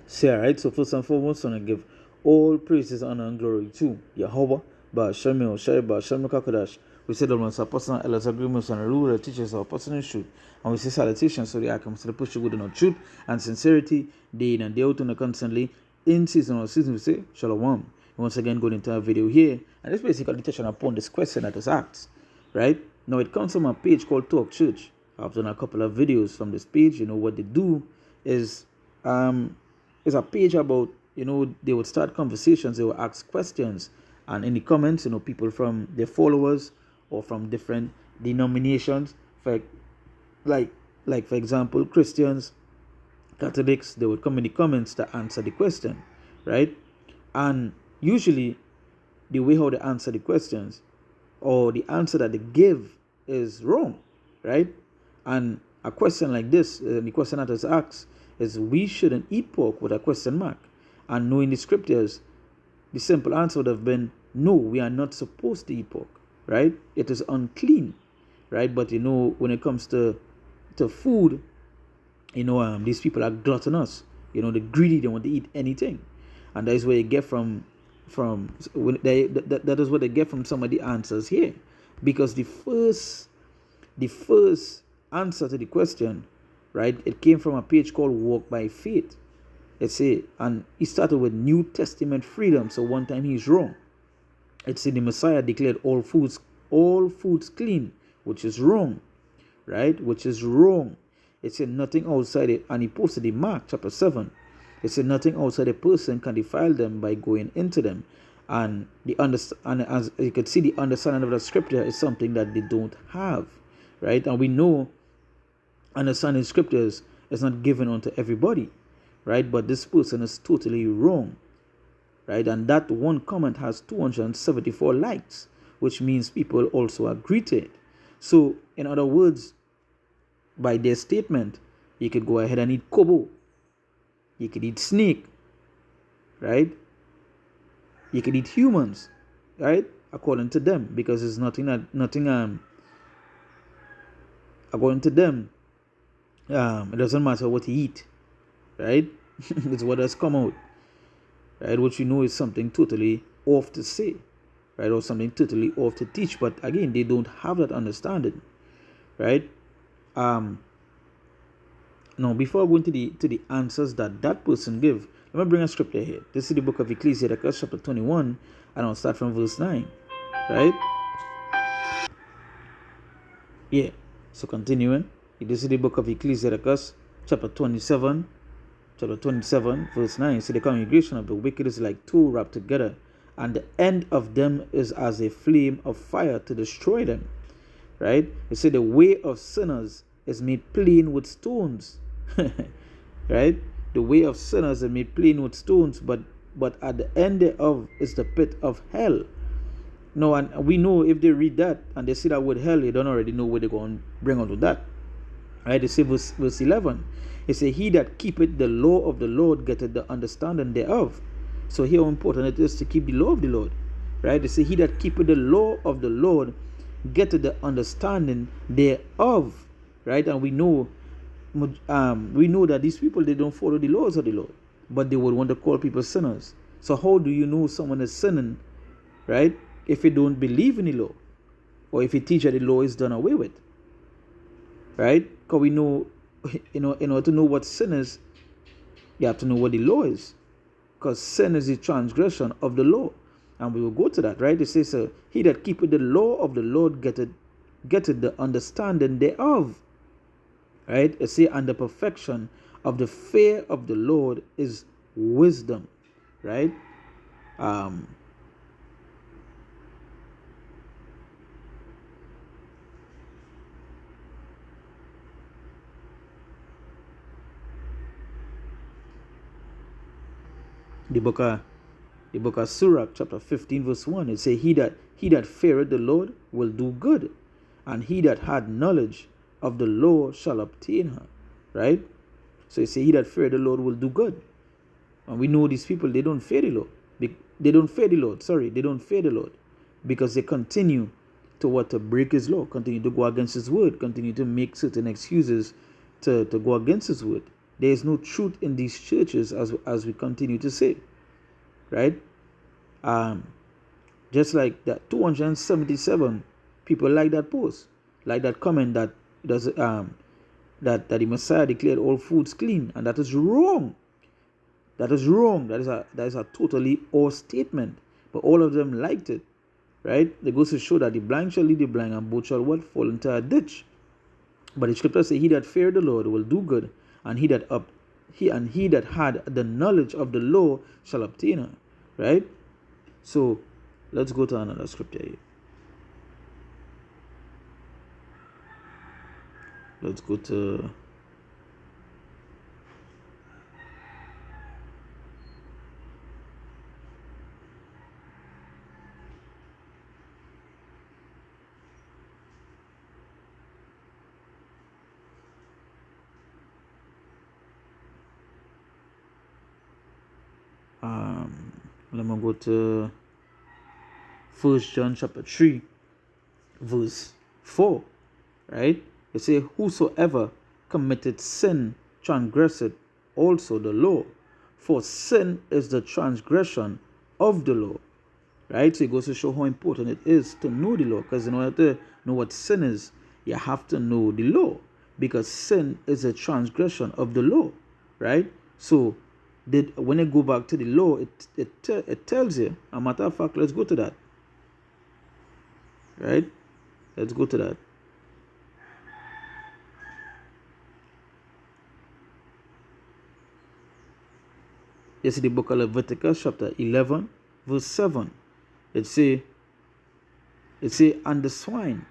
See, alright, so first and foremost, I want to give all praises, honor, and glory to Yahweh, Ba'Shem Yoshai, Ba'Shem Kakadash. We say that once our personal elders, agreements, and rule, teachers our personal truth. And we say salutations so the outcomes to the push good in truth and sincerity, day in and day out, and constantly in season or season. We say Shalom. And once again, going into our video here, and it's basically touching upon this question that is asked, right? Now, it comes from a page called Talk Church. I've done a couple of videos from this page. You know, what they do is a page about, they would start conversations, they would ask questions, and in the comments, people from their followers or from different denominations, for for example, Christians, Catholics, they would come in the comments to answer the question, right? And usually the way how they answer the questions or the answer that they give is wrong, right? And a question like this, the question that is asked is, we shouldn't eat pork, with a question mark. And knowing the scriptures, the simple answer would have been, no, we are not supposed to eat pork, right? It is unclean, right? But when it comes to food, these people are gluttonous. They're greedy, they want to eat anything. And that is where you get that is what they get from some of the answers here. Because the first answer to the question, right, it came from a page called Walk by Faith. And he started with New Testament freedom. So one time he's wrong. It's the Messiah declared all foods clean, which is wrong, right? Which is wrong. It said nothing outside it, and he posted in Mark chapter 7. It said nothing outside a person can defile them by going into them. And as you can see, the understanding of the scripture is something that they don't have, right? And we know understanding scriptures is not given unto everybody, right? But this person is totally wrong, right? And that one comment has 274 likes, which means people also agree to it. So, in other words, by their statement, you could go ahead and eat kobo, you could eat snake, right? You could eat humans, right? According to them, because it's nothing according to them, it doesn't matter what you eat, right? It's what has come out, right? Which is something totally off to say, right? Or something totally off to teach. But again, they don't have that understanding, right? Now, before I go into the answers that person give, let me bring a scripture here. This is the book of Ecclesiastes, chapter 21, and I'll start from verse 9, right? Yeah. So continuing, this is the book of Ecclesiastes, chapter 27, verse 9. So the congregation of the wicked is like two wrapped together, and the end of them is as a flame of fire to destroy them, right? It said the way of sinners is made plain with stones, right? The way of sinners is made plain with stones, but at the end thereof is the pit of hell. No, and we know if they read that and they see that word hell, they don't already know what they're going to bring onto that. Right? They say verse 11. It says, he that keepeth the law of the Lord getteth the understanding thereof. So here how important it is to keep the law of the Lord. Right? They say, he that keepeth the law of the Lord getteth the understanding thereof. Right? And we know that these people, they don't follow the laws of the Lord, but they would want to call people sinners. So how do you know someone is sinning, right, if you don't believe in the law, or if you teach that the law is done away with, right? Because we know, in order to know what sin is, you have to know what the law is, because sin is the transgression of the law, and we will go to that, right? It says, he that keepeth the law of the Lord getteth the understanding thereof, right? It says, and the perfection of the fear of the Lord is wisdom, right? The book of Sirach, chapter 15, verse 1, it says, he that feareth the Lord will do good, and he that had knowledge of the law shall obtain her, right? So it says, he that feareth the Lord will do good. And we know these people, they don't fear the Lord. They don't fear the Lord because they continue to break his law, continue to go against his word, continue to make certain excuses to go against his word. there is no truth in these churches, as we continue to say, right? Just like that 277 people like that post, like that comment that does that the Messiah declared all foods clean, and that is wrong. That is wrong. That is a totally off statement. But all of them liked it, right? It goes to show that the blind shall lead the blind, and both shall what? Fall into a ditch. But the scripture says, "He that feared the Lord will do good, and he that had the knowledge of the law shall obtain her." Right? So let's go to another scripture here. Let's go to let me go to 1 John chapter 3 verse 4, right? It says, "Whosoever committed sin transgresseth also the law, for sin is the transgression of the law." Right? So it goes to show how important it is to know the law, because in order to know what sin is, you have to know the law, because sin is a transgression of the law, right? So when you go back to the law, it tells you. A matter of fact, let's go to that. Right? Let's go to that. This is the book of Leviticus, chapter 11, verse 7. It say, "And the swine,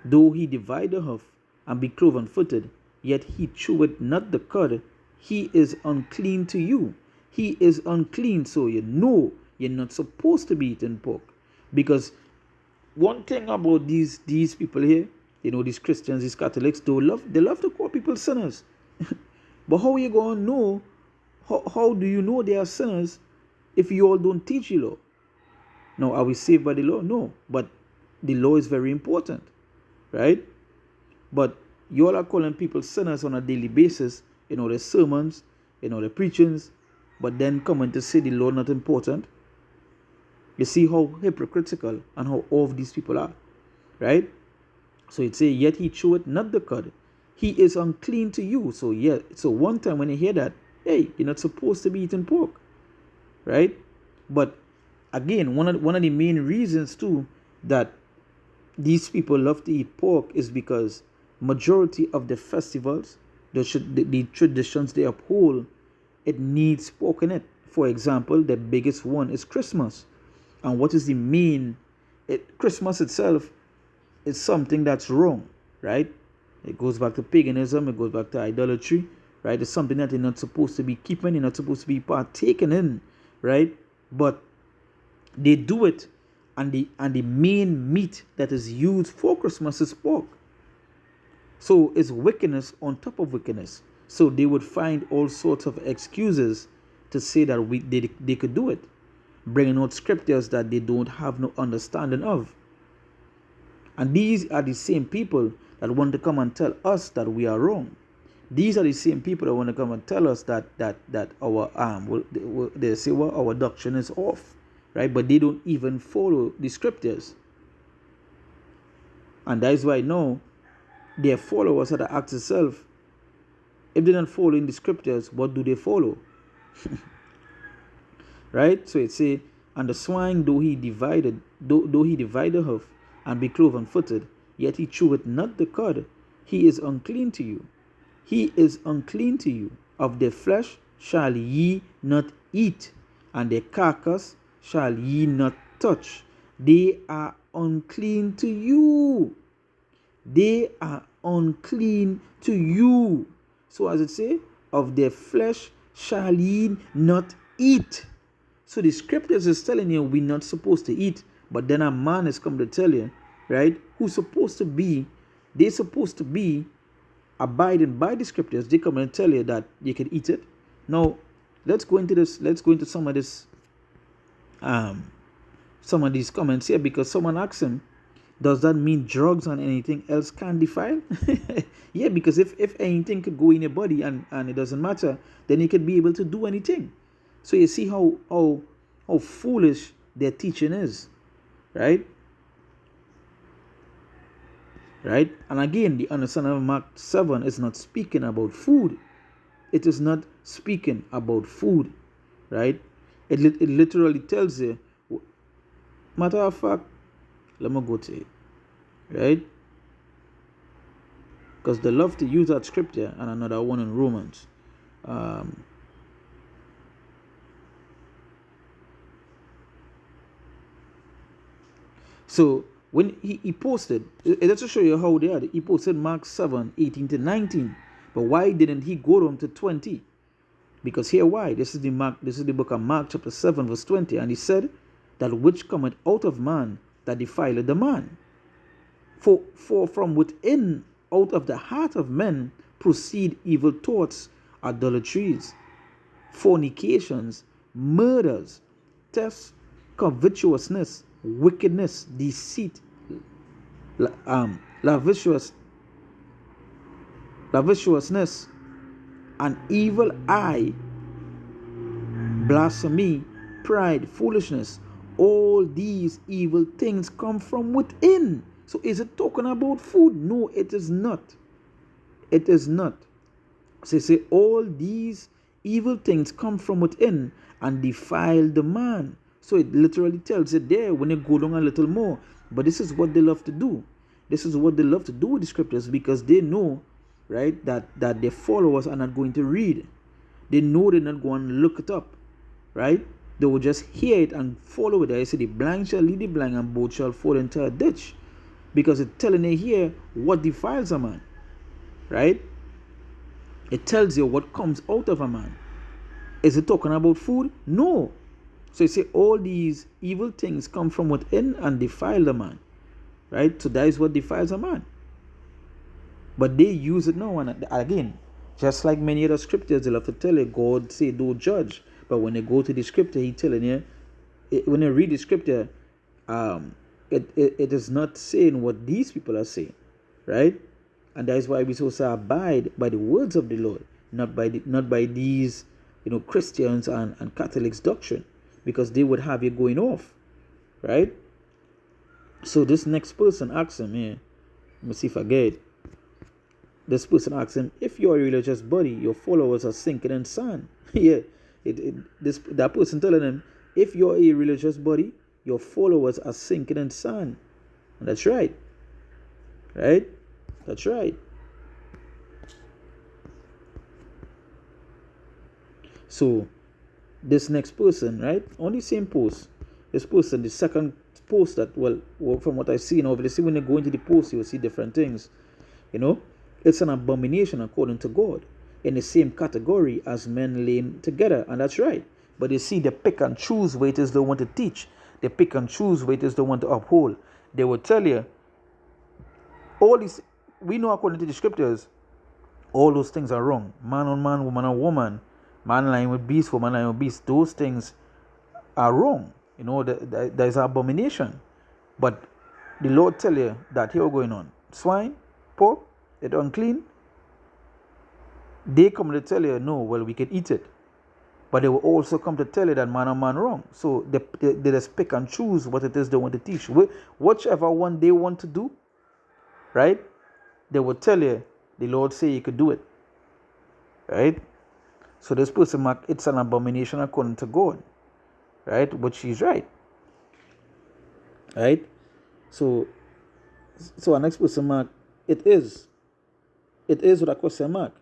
though he divide the hoof and be cloven-footed, yet he cheweth not the cud, he is unclean to you." He is unclean, so you know you're not supposed to be eating pork. Because one thing about these people here, these Christians, these Catholics, they love to call people sinners. But how are you going to know? How do you know they are sinners if you all don't teach the law? Now, are we saved by the law? No, but the law is very important, right? But you all are calling people sinners on a daily basis, their sermons, their preachings, but then coming to say the law not important. You see how hypocritical and how off these people are, right? So it says, "Yet he cheweth not the cud, he is unclean to you." So one time when you hear that, hey, you're not supposed to be eating pork, right? But again, one of the main reasons too that these people love to eat pork is because majority of the festivals, the traditions they uphold, it needs pork in it. For example, the biggest one is Christmas. And what is the main? Christmas itself is something that's wrong, right? It goes back to paganism, it goes back to idolatry, right? It's something that you're not supposed to be keeping, you're not supposed to be partaking in, right? But they do it, and the main meat that is used for Christmas is pork. So it's wickedness on top of wickedness. So they would find all sorts of excuses to say that they could do it, bringing out scriptures that they don't have no understanding of. And these are the same people that want to come and tell us that we are wrong. These are the same people that want to come and tell us that our they say, well, our doctrine is off, right? But they don't even follow the scriptures. And that is why now their followers had to ask themselves, if they don't follow in the scriptures, what do they follow? Right? So it say, "And the swine, though he divide the hoof and be cloven-footed, yet he cheweth not the cud, he is unclean to you. He is unclean to you. Of their flesh shall ye not eat, and their carcass shall ye not touch. They are unclean to you." They are unclean to you. So as it say, "Of their flesh shall ye not eat." So the scriptures is telling you we're not supposed to eat, but then a man has come to tell you, right, they're supposed to be abiding by the scriptures. They come and tell you that you can eat it. Now, let's go into some of these comments here, because someone asked him, Does that mean drugs and anything else can defile? Yeah, because if anything could go in your body and it doesn't matter, then you could be able to do anything. So you see how foolish their teaching is, right? Right? And again, the understanding of Mark 7 is not speaking about food. It is not speaking about food, right? It literally tells you, matter of fact, let me go to it, right? Because they love to use that scripture and another one in Romans. So when he posted, let's just show you how they are. He posted Mark 7, 18 to 19. But why didn't he go down to 20? Because here why? This is the book of Mark chapter 7, verse 20. And he said, that which cometh out of man, that defileth the man. For from within, out of the heart of men, proceed evil thoughts, idolatries, fornications, murders, thefts, covetousness, wickedness, deceit, lasciviousness, an evil eye, blasphemy, pride, foolishness. All these evil things come from within. So is it talking about food? No, it is not. It is not. So say all these evil things come from within and defile the man. So it literally tells it there when you go down a little more. But this is what they love to do. This is what they love to do with the scriptures, because they know, right, that their followers are not going to read. They know they're not going to look it up, right? They will just hear it and follow it. I say the blind shall lead the blind and both shall fall into a ditch. Because it's telling you here what defiles a man, right? It tells you what comes out of a man. Is it talking about food? No. So you say all these evil things come from within and defile the man, right? So that is what defiles a man. But they use it now, and again, just like many other scriptures, they love to tell you, God say don't judge. But when they go to the scripture, he telling you, when you read the scripture, it is not saying what these people are saying, right? And that is why we supposed to abide by the words of the Lord, not by these, Christians and Catholics' doctrine, because they would have you going off, right? So this next person asks him, let me see if I get it. This person asks him, if you're a religious body, your followers are sinking in sand. Yeah, that person telling him, if you're a religious body, your followers are sinking in sand. And that's right. Right? That's right. So this next person, right, on the same post, this person, the second post that, well, from what I see now, obviously when you go into the post, you'll see different things. It's an abomination according to God, in the same category as men laying together, and that's right. But you see, they pick and choose what it is they want to teach. They pick and choose what it is they want to uphold. They will tell you all these. We know according to the scriptures, all those things are wrong. Man on man, woman on woman, man lying with beast, woman lying with beast. Those things are wrong. There is an abomination. But the Lord tell you that here going on. Swine, pork, it's unclean. They come to tell you, no, well, we can eat it. But they will also come to tell you that man on man wrong. So they just pick and choose what it is they want to teach. Whichever one they want to do, right? They will tell you, the Lord say you could do it. Right? So this person, Mark, it's an abomination according to God. Right? But she's right. Right? So our next person, Mark, it is with a question mark.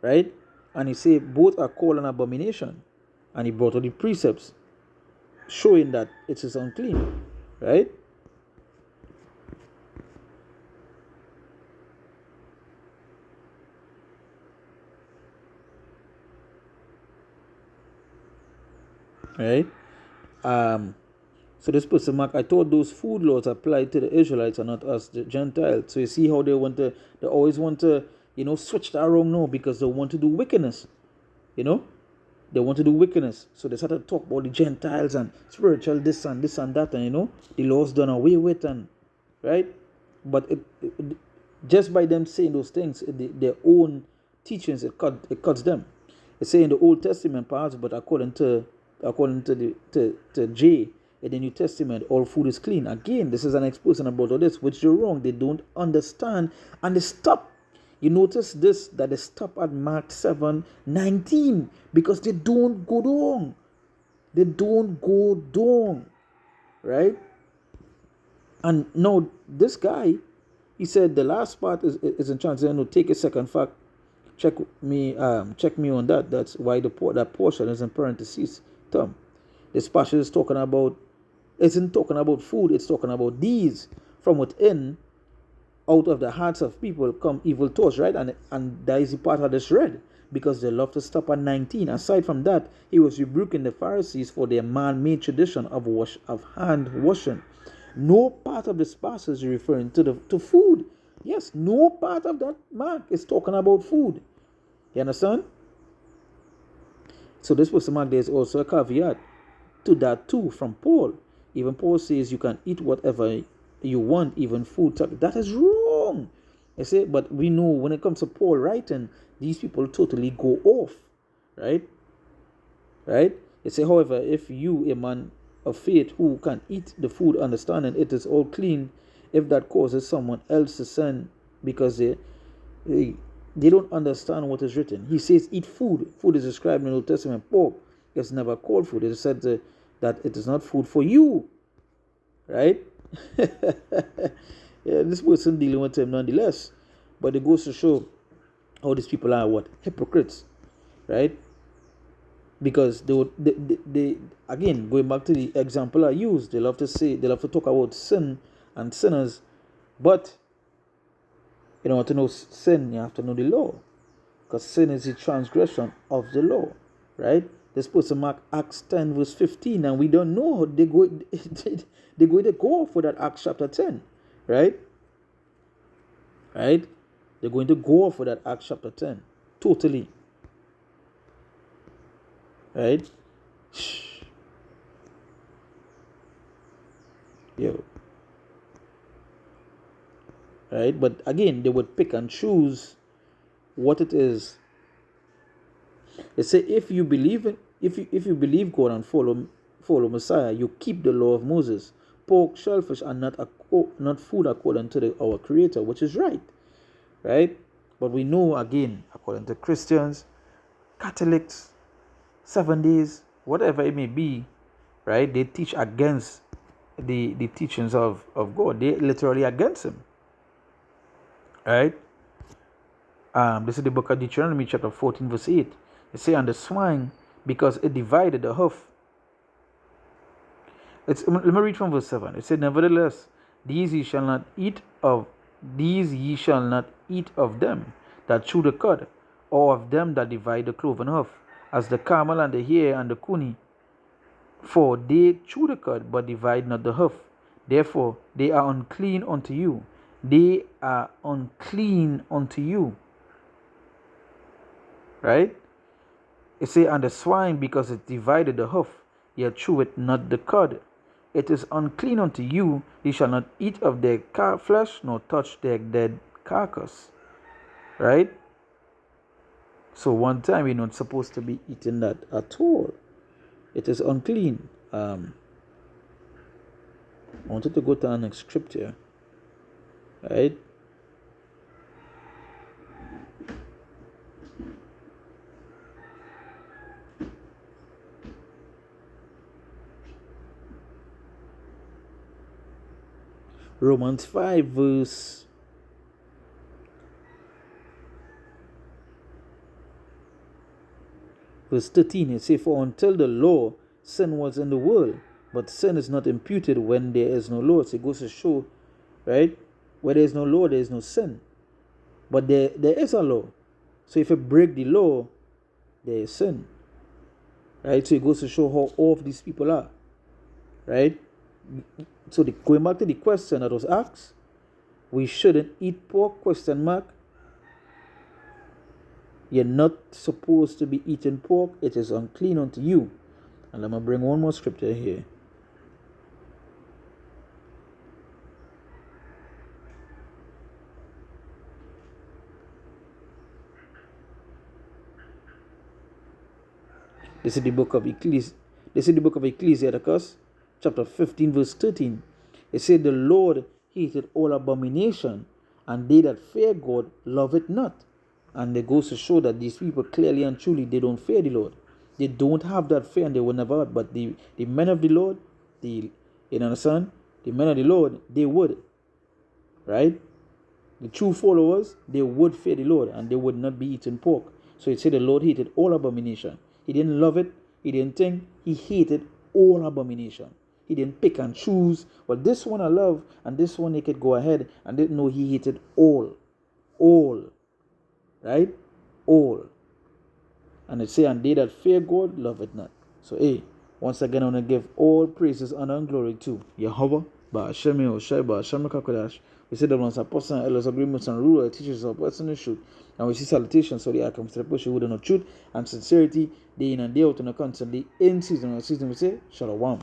Right? And he say both are called an abomination. And he brought out the precepts showing that it is unclean. Right? Right? So this person, Mark, I thought those food laws applied to the Israelites and not us, the Gentiles. So you see how they always want to, switch that around now, because they want to do wickedness. They want to do wickedness. So they start to talk about the Gentiles and spiritual this and that, and the laws done away with, and right? But just by them saying those things, their own teachings, it cuts them. It say in the Old Testament perhaps, but according to J in the New Testament, all food is clean. Again, this is an exposition about all this, which they're wrong. They don't understand, and they stop. You notice this, that they stop at Mark 7:19, because they don't go down. They don't go down, right? And now this guy, he said the last part is in translation. No, take a second fact. Check me on that. That's why that portion is in parentheses. Term. This passage is talking about, isn't talking about food. It's talking about these from within, out of the hearts of people come evil thoughts, right? And that is the part I just read, because they love to stop at 19. Aside from that, he was rebuking the Pharisees for their man-made tradition of hand washing. No part of this passage is referring to food. Yes, no part of that mark is talking about food. You understand? So this was the mark. There's also a caveat to that too from Paul. Even Paul says you can eat whatever you want, even food. That is wrong. I say, but we know when it comes to Paul writing, these people totally go off, right? Right? They say, however, if you, a man of faith who can eat the food, understanding it is all clean, if that causes someone else to sin because they don't understand what is written. He says eat food. Food is described in the Old Testament. Pork is never called food. It is said that it is not food for you, right? Yeah, this person dealing with him nonetheless, but it goes to show how these people are what? Hypocrites, right? Because they again, going back to the example I used, they love to talk about sin and sinners, but in order to know sin, you have to know the law, because sin is the transgression of the law, right? They're supposed to mark Acts 10 verse 15, and we don't know they're going to go for that Acts chapter 10, right? Right? They're going to go for that Acts chapter 10 totally, right? Yo. Right? But again, they would pick and choose what it is. They say if you believe God and follow Messiah, you keep the law of Moses. Pork, shellfish are not food according to our Creator, which is right. Right? But we know again, according to Christians, Catholics, 7 days, whatever it may be, right? They teach against the teachings of God. They literally against him. Right? This is the book of Deuteronomy chapter 14 verse 8. It say, and the swine, because it divided the hoof. Let me read from verse 7. It said, nevertheless, these ye shall not eat of them that chew the cud, or of them that divide the cloven hoof, as the camel and the hare and the coney. For they chew the cud, but divide not the hoof. Therefore they are unclean unto you. They are unclean unto you. Right? It say, and the swine, because it divided the hoof, yet chew it not the cud. It is unclean unto you. Ye shall not eat of their flesh, nor touch their dead carcass. Right? So one time we're not supposed to be eating that at all. It is unclean. I wanted to go to the next scripture. Right? Romans 5 verse 13. It says, for until the law, sin was in the world, but sin is not imputed when there is no law. So it goes to show, right? Where there is no law, there is no sin. But there is a law. So if you break the law, there is sin. Right? So it goes to show how off these people are. Right? So going back to the question that was asked, we shouldn't eat pork, question mark. You're not supposed to be eating pork. It is unclean unto you. And let me bring one more scripture here. This is the book of Ecclesiasticus, chapter 15, verse 13. It said, the Lord hated all abomination, and they that fear God love it not. And it goes to show that these people clearly and truly, they don't fear the Lord. They don't have that fear, and they will never have. But the men of the Lord, you understand? The men of the Lord, they would. Right? The true followers, they would fear the Lord, and they would not be eating pork. So it said the Lord hated all abomination. He didn't love it. He didn't think. He hated all abomination. He didn't pick and choose. Well, this one I love, and this one he could go ahead. And didn't know he hated all. All. Right? All. And it say, and they that fear God, love it not. So, once again, I want to give all praises, honor, and glory to Yahweh, Ba'ashem Yehoshai, Ba'ashem Kakodash. We say that once apostles and elders, agreements and rulers, teachers of personal truth. And we see salutations, so the outcomes to the push who know truth and sincerity, day in and day out, and constantly in season. We say, Shalom.